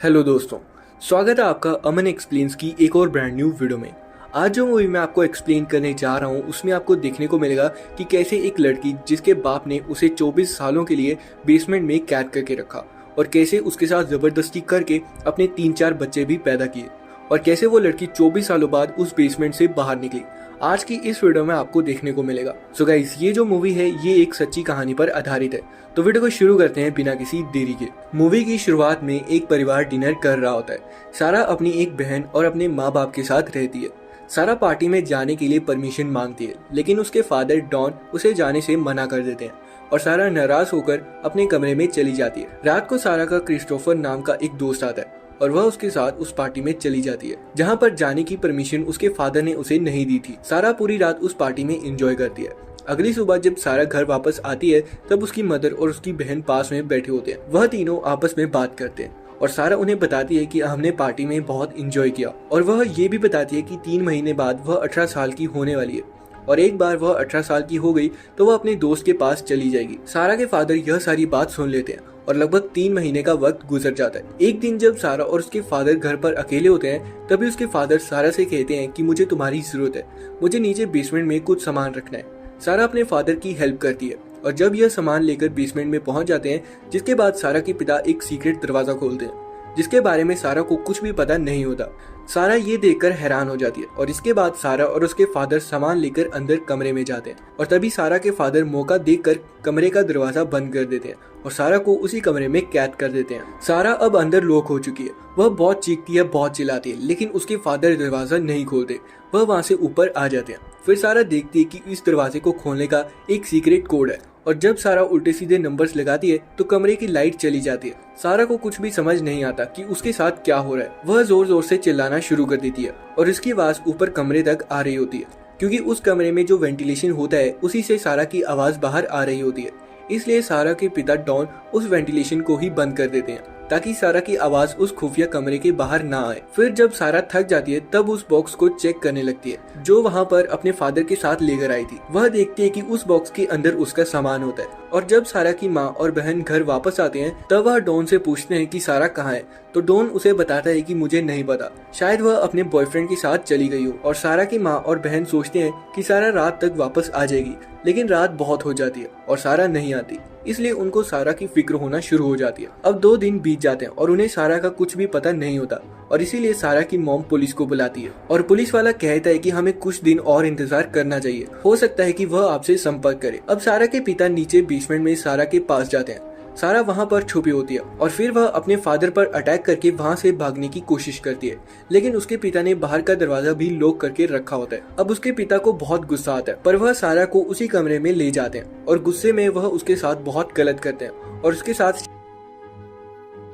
Hello दोस्तों, स्वागत है आपका अमन एक्सप्लेन्स की एक और ब्रांड न्यू वीडियो में। आज जो मूवी मैं आपको एक्सप्लेन करने जा रहा हूँ उसमें आपको देखने को मिलेगा कि कैसे एक लड़की जिसके बाप ने उसे 24 सालों के लिए बेसमेंट में कैद करके रखा और कैसे उसके साथ ज़बरदस्ती करके अपने 3-4 बच्चे भी पैदा किए और कैसे वो लड़की 24 सालों बाद उस बेसमेंट से बाहर निकली। आज की इस वीडियो में आपको देखने को मिलेगा। सो गाइस, ये जो मूवी है ये एक सच्ची कहानी पर आधारित है। तो वीडियो को शुरू करते हैं बिना किसी देरी के। मूवी की शुरुआत में एक परिवार डिनर कर रहा होता है। सारा अपनी एक बहन और अपने माँ बाप के साथ रहती है। सारा पार्टी में जाने के लिए परमिशन मांगती है, लेकिन उसके फादर डॉन उसे जाने से मना कर देते हैं और सारा नाराज होकर अपने कमरे में चली जाती है। रात को सारा का क्रिस्टोफर नाम का एक दोस्त आता है और वह उसके साथ उस पार्टी में चली जाती है, जहां पर जाने की परमिशन उसके फादर ने उसे नहीं दी थी। सारा पूरी रात उस पार्टी में एंजॉय करती है। अगली सुबह जब सारा घर वापस आती है तब उसकी मदर और उसकी बहन पास में बैठे होते हैं। वह तीनों आपस में बात करते हैं और सारा उन्हें बताती है कि हमने पार्टी में बहुत एंजॉय किया और वह ये भी बताती है कि 3 महीने बाद वह 18 साल की होने वाली है और एक बार वह 18 साल की हो गई तो वह अपने दोस्त के पास चली जाएगी। सारा के फादर यह सारी बात सुन लेते हैं और लगभग 3 महीने का वक्त गुजर जाता है। एक दिन जब सारा और उसके फादर घर पर अकेले होते हैं तभी उसके फादर सारा से कहते हैं कि मुझे तुम्हारी जरूरत है, मुझे नीचे बेसमेंट में कुछ सामान रखना है। सारा अपने फादर की हेल्प करती है और जब यह सामान लेकर बेसमेंट में पहुंच जाते हैं, जिसके बाद सारा के पिता एक सीक्रेट दरवाजा खोलते हैं जिसके बारे में सारा को कुछ भी पता नहीं होता। सारा ये देखकर हैरान हो जाती है और इसके बाद सारा और उसके फादर सामान लेकर अंदर कमरे में जाते हैं और तभी सारा के फादर मौका देखकर कमरे का दरवाजा बंद कर देते हैं और सारा को उसी कमरे में कैद कर देते हैं। सारा अब अंदर लॉक हो चुकी है। वह बहुत चीखती है, बहुत चिल्लाती है, लेकिन उसके फादर दरवाजा नहीं खोलते। वह वहाँ से ऊपर आ जाते हैं। फिर सारा देखती है कि इस दरवाजे को खोलने का एक सीक्रेट कोड है और जब सारा उल्टे सीधे नंबर्स लगाती है तो कमरे की लाइट चली जाती है। सारा को कुछ भी समझ नहीं आता कि उसके साथ क्या हो रहा है। वह जोर जोर से चिल्लाना शुरू कर देती है और इसकी आवाज ऊपर कमरे तक आ रही होती है, क्योंकि उस कमरे में जो वेंटिलेशन होता है उसी से सारा की आवाज बाहर आ रही होती है। इसलिए सारा के पिता डॉन उस वेंटिलेशन को ही बंद कर देते हैं ताकि सारा की आवाज उस खुफिया कमरे के बाहर ना आए। फिर जब सारा थक जाती है तब उस बॉक्स को चेक करने लगती है जो वहाँ पर अपने फादर के साथ लेकर आई थी। वह देखती है कि उस बॉक्स के अंदर उसका सामान होता है और जब सारा की माँ और बहन घर वापस आते हैं तब वह डॉन से पूछते हैं कि सारा कहाँ है, तो डॉन उसे बताता है कि मुझे नहीं पता, शायद वह अपने बॉयफ्रेंड के साथ चली गई हो। और सारा की माँ और बहन सोचते हैं कि सारा रात तक वापस आ जाएगी, लेकिन रात बहुत हो जाती है और सारा नहीं आती। इसलिए उनको सारा की फिक्र होना शुरू हो जाती है। अब 2 दिन बीत जाते हैं और उन्हें सारा का कुछ भी पता नहीं होता और इसीलिए सारा की मॉम पुलिस को बुलाती है और पुलिस वाला कहता है कि हमें कुछ दिन और इंतजार करना चाहिए, हो सकता है कि वह आपसे संपर्क करे। अब सारा के पिता नीचे बेसमेंट में सारा के पास जाते हैं। सारा वहाँ पर छुपी होती है और फिर वह अपने फादर पर अटैक करके वहाँ से भागने की कोशिश करती है, लेकिन उसके पिता ने बाहर का दरवाजा भी लॉक करके रखा होता है। अब उसके पिता को बहुत गुस्सा आता है, पर वह सारा को उसी कमरे में ले जाते हैं और गुस्से में वह उसके साथ बहुत गलत करते हैं और उसके साथ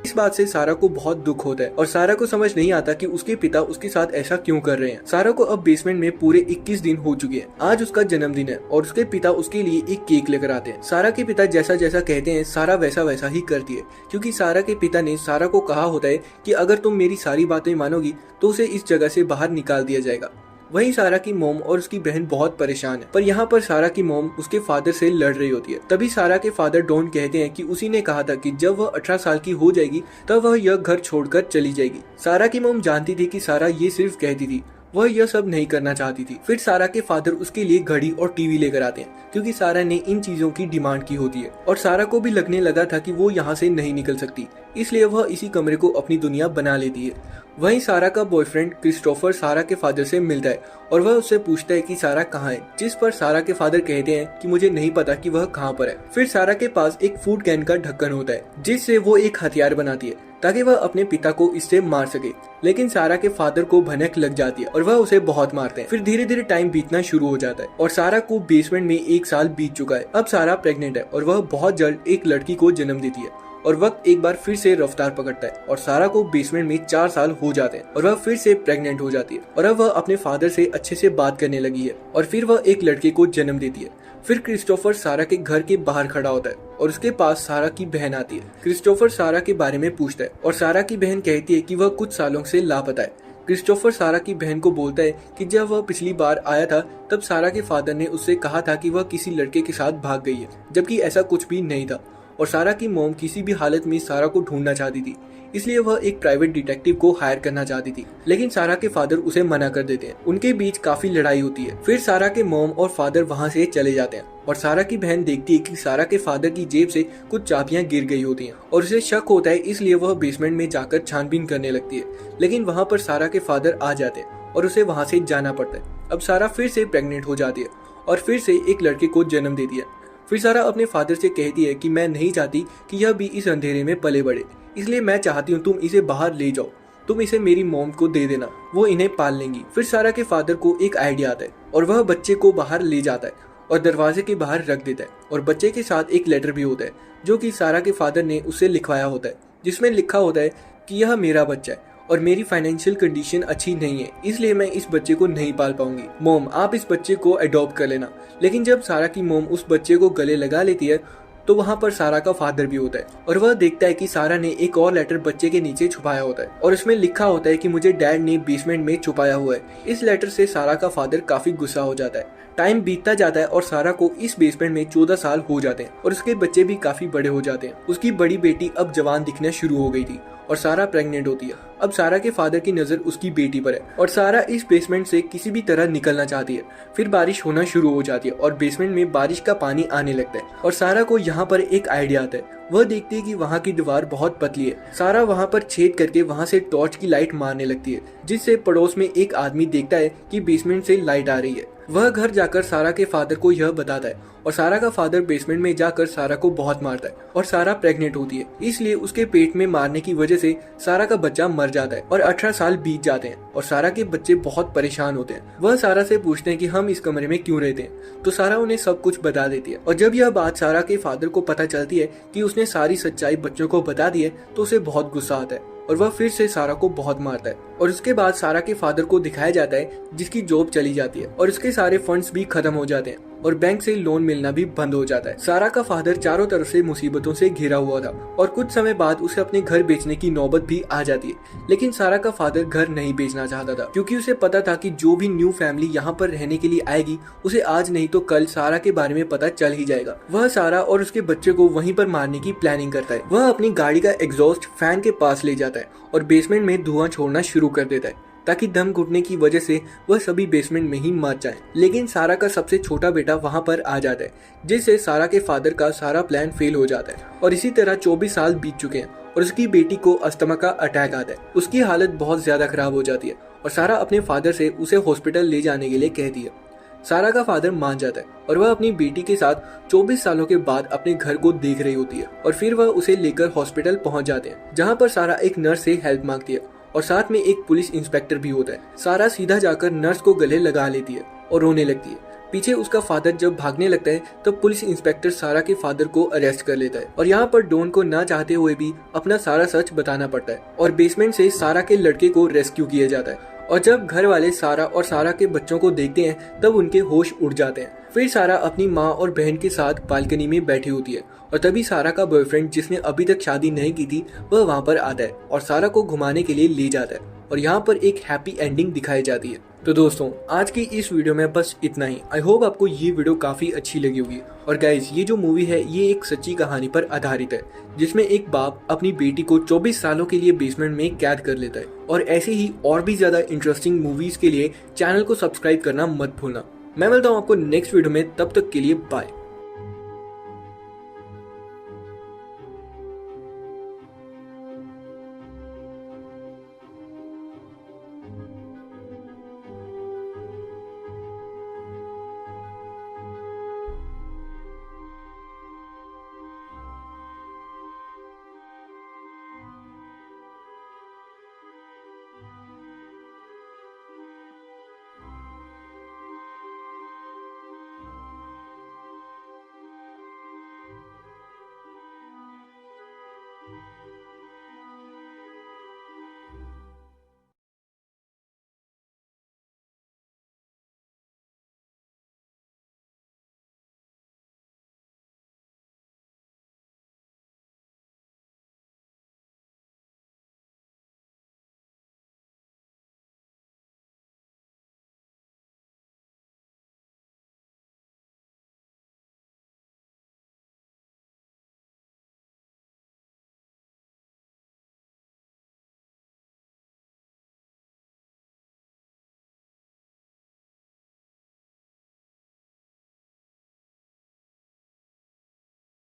इस बात से सारा को बहुत दुख होता है और सारा को समझ नहीं आता कि उसके पिता उसके साथ ऐसा क्यों कर रहे हैं। सारा को अब बेसमेंट में पूरे 21 दिन हो चुके हैं। आज उसका जन्मदिन है और उसके पिता उसके लिए एक केक लेकर आते हैं। सारा के पिता जैसा जैसा कहते हैं सारा वैसा वैसा ही करती है, क्योंकि सारा के पिता ने सारा को कहा होता है कि अगर तुम मेरी सारी बातें मानोगी तो उसे इस जगह से बाहर निकाल दिया जाएगा। वहीं सारा की मॉम और उसकी बहन बहुत परेशान है, पर यहाँ पर सारा की मॉम उसके फादर से लड़ रही होती है। तभी सारा के फादर डॉन कहते हैं कि उसी ने कहा था कि जब वह 18 साल की हो जाएगी तब वह यह घर छोड़कर चली जाएगी। सारा की मॉम जानती थी कि सारा ये सिर्फ कहती थी, वह यह सब नहीं करना चाहती थी। फिर सारा के फादर उसके लिए घड़ी और टीवी लेकर आते हैं, क्योंकि सारा ने इन चीजों की डिमांड की होती है और सारा को भी लगने लगा था कि वो यहाँ से नहीं निकल सकती, इसलिए वह इसी कमरे को अपनी दुनिया बना लेती है। वहीं सारा का बॉयफ्रेंड क्रिस्टोफर सारा के फादर से मिलता है और वह उससे पूछता है कि सारा कहाँ है, जिस पर सारा के फादर कहते हैं कि मुझे नहीं पता कि वह कहाँ पर है। फिर सारा के पास एक फूड कैन का ढक्कन होता है जिससे वो एक हथियार बनाती है ताकि वह अपने पिता को इससे मार सके, लेकिन सारा के फादर को भनक लग जाती है और वह उसे बहुत मारते हैं। फिर धीरे धीरे टाइम बीतना शुरू हो जाता है और सारा को बेसमेंट में 1 साल बीत चुका है। अब सारा प्रेग्नेंट है और वह बहुत जल्द एक लड़की को जन्म देती है और वक्त एक बार फिर से रफ्तार पकड़ता है और सारा को बेसमेंट में 4 साल हो जाते हैं और वह फिर से प्रेग्नेंट हो जाती है और अब वह अपने फादर से अच्छे से बात करने लगी है और फिर वह एक लड़के को जन्म देती है। फिर क्रिस्टोफर सारा के घर के बाहर खड़ा होता है और उसके पास सारा की बहन आती है। क्रिस्टोफर सारा के बारे में पूछता है और सारा की बहन कहती है कि वह कुछ सालों से लापता है। क्रिस्टोफर सारा की बहन को बोलता है कि जब वह पिछली बार आया था तब सारा के फादर ने उससे कहा था कि वह किसी लड़के के साथ भाग गई है, जबकि ऐसा कुछ भी नहीं था और सारा की मॉम किसी भी हालत में सारा को ढूंढना चाहती थी। इसलिए वह एक प्राइवेट डिटेक्टिव को हायर करना चाहती थी, लेकिन सारा के फादर उसे मना कर देते हैं। उनके बीच काफी लड़ाई होती है। फिर सारा के मॉम और फादर वहाँ से चले जाते हैं और सारा की बहन देखती है कि सारा के फादर की जेब से कुछ चाबियां गिर गई होती हैं और उसे शक होता है, इसलिए वह बेसमेंट में जाकर छानबीन करने लगती है। लेकिन वहाँ पर सारा के फादर आ जाते हैं और उसे वहाँ से जाना पड़ता है। अब सारा फिर से प्रेग्नेंट हो जाती है और फिर से एक लड़के को जन्म देती है। फिर सारा अपने फादर से कहती है कि मैं नहीं चाहती कि यह भी इस अंधेरे में पले बढ़े, इसलिए मैं चाहती हूँ तुम इसे बाहर ले जाओ, तुम इसे मेरी मॉम को दे देना, वो इन्हें पाल लेंगी। फिर सारा के फादर को एक आइडिया आता है और वह बच्चे को बाहर ले जाता है और दरवाजे के बाहर रख देता है। और बच्चे के साथ एक लेटर भी होता है जो कि सारा के फादर ने उसे लिखवाया होता है, जिसमें लिखा होता है कि यह मेरा बच्चा है और मेरी फाइनेंशियल कंडीशन अच्छी नहीं है, इसलिए मैं इस बच्चे को नहीं पाल पाऊंगी। मॉम, आप इस बच्चे को अडॉप्ट कर लेना। लेकिन जब सारा की मॉम उस बच्चे को गले लगा लेती है तो वहाँ पर सारा का फादर भी होता है और वह देखता है कि सारा ने एक और लेटर बच्चे के नीचे छुपाया होता है और उसमें लिखा होता है कि मुझे डैड ने बेसमेंट में छुपाया हुआ है। इस लेटर से सारा का फादर काफी गुस्सा हो जाता है। टाइम बीतता जाता है और सारा को इस बेसमेंट में 14 साल हो जाते हैं और उसके बच्चे भी काफी बड़े हो जाते हैं। उसकी बड़ी बेटी अब जवान दिखना शुरू हो गई थी और सारा प्रेग्नेंट होती है। अब सारा के फादर की नजर उसकी बेटी पर है और सारा इस बेसमेंट से किसी भी तरह निकलना चाहती है। फिर बारिश होना शुरू हो जाती है और बेसमेंट में बारिश का पानी आने लगता है और सारा को यहाँ पर एक आइडिया आता है। वह देखती है कि वहाँ की दीवार बहुत पतली है। सारा वहाँ पर छेद करके वहाँ से टॉर्च की लाइट मारने लगती है, जिससे पड़ोस में एक आदमी देखता है कि बेसमेंट से लाइट आ रही है। वह घर जाकर सारा के फादर को यह बताता है और सारा का फादर बेसमेंट में जाकर सारा को बहुत मारता है और सारा प्रेग्नेंट होती है, इसलिए उसके पेट में मारने की वजह से सारा का बच्चा मर जाता है और 18 साल बीत जाते हैं और सारा के बच्चे बहुत परेशान होते हैं। वह सारा से पूछते हैं कि हम इस कमरे में क्यों रहते हैं, तो सारा उन्हें सब कुछ बता देती है। और जब यह बात सारा के फादर को पता चलती है कि उसने सारी सच्चाई बच्चों को बता दी है तो उसे बहुत गुस्सा आता है और वह फिर से सारा को बहुत मारता है। और उसके बाद सारा के फादर को दिखाया जाता है जिसकी जॉब चली जाती है और उसके सारे फंड्स भी खत्म हो जाते हैं और बैंक से लोन मिलना भी बंद हो जाता है। सारा का फादर चारों तरफ से मुसीबतों से घिरा हुआ था और कुछ समय बाद उसे अपने घर बेचने की नौबत भी आ जाती है। लेकिन सारा का फादर घर नहीं बेचना चाहता था, क्योंकि उसे पता था कि जो भी न्यू फैमिली यहाँ पर रहने के लिए आएगी उसे आज नहीं तो कल सारा के बारे में पता चल ही जाएगा। वह सारा और उसके बच्चे को वहीं पर मारने की प्लानिंग करता है। वह अपनी गाड़ी का एग्जॉस्ट फैन के पास ले जाता है और बेसमेंट में धुआं छोड़ना शुरू कर देता है ताकि दम घुटने की वजह से वह सभी बेसमेंट में ही मर जाएं। लेकिन सारा का सबसे छोटा बेटा वहां पर आ जाता है, जिससे सारा के फादर का सारा प्लान फेल हो जाता है। और इसी तरह 24 साल बीत चुके हैं और उसकी बेटी को अस्थमा का अटैक आता है। उसकी हालत बहुत ज्यादा खराब हो जाती है और सारा अपने फादर से उसे हॉस्पिटल ले जाने के लिए कहती है। सारा का फादर मान जाता है और वह अपनी बेटी के साथ 24 सालों के बाद अपने घर को देख रही होती है और फिर वह उसे लेकर हॉस्पिटल पहुंच जाते हैं, जहां पर सारा एक नर्स से हेल्प मांगती है और साथ में एक पुलिस इंस्पेक्टर भी होता है। सारा सीधा जाकर नर्स को गले लगा लेती है और रोने लगती है। पीछे उसका फादर जब भागने लगता है तब पुलिस इंस्पेक्टर सारा के फादर को अरेस्ट कर लेता है और यहाँ पर डॉन को ना चाहते हुए भी अपना सारा सच बताना पड़ता है और बेसमेंट से सारा के लड़के को रेस्क्यू किया जाता है। और जब घर वाले सारा और सारा के बच्चों को देखते हैं तब उनके होश उड़ जाते हैं। फिर सारा अपनी माँ और बहन के साथ बालकनी में बैठी होती है और तभी सारा का बॉयफ्रेंड, जिसने अभी तक शादी नहीं की थी, वह वहाँ पर आता है और सारा को घुमाने के लिए ले जाता है और यहाँ पर एक हैप्पी एंडिंग दिखाई जाती है। तो दोस्तों, आज की इस वीडियो में बस इतना ही। आई होप आपको ये वीडियो काफी अच्छी लगी होगी। और गाइज, ये जो मूवी है ये एक सच्ची कहानी पर आधारित है, जिसमें एक बाप अपनी बेटी को 24 सालों के लिए बेसमेंट में कैद कर लेता है। और ऐसे ही और भी ज्यादा इंटरेस्टिंग मूवीज के लिए चैनल को सब्सक्राइब करना मत भूलना। मैं मिलता हूँ आपको नेक्स्ट वीडियो में, तब तक के लिए बाय।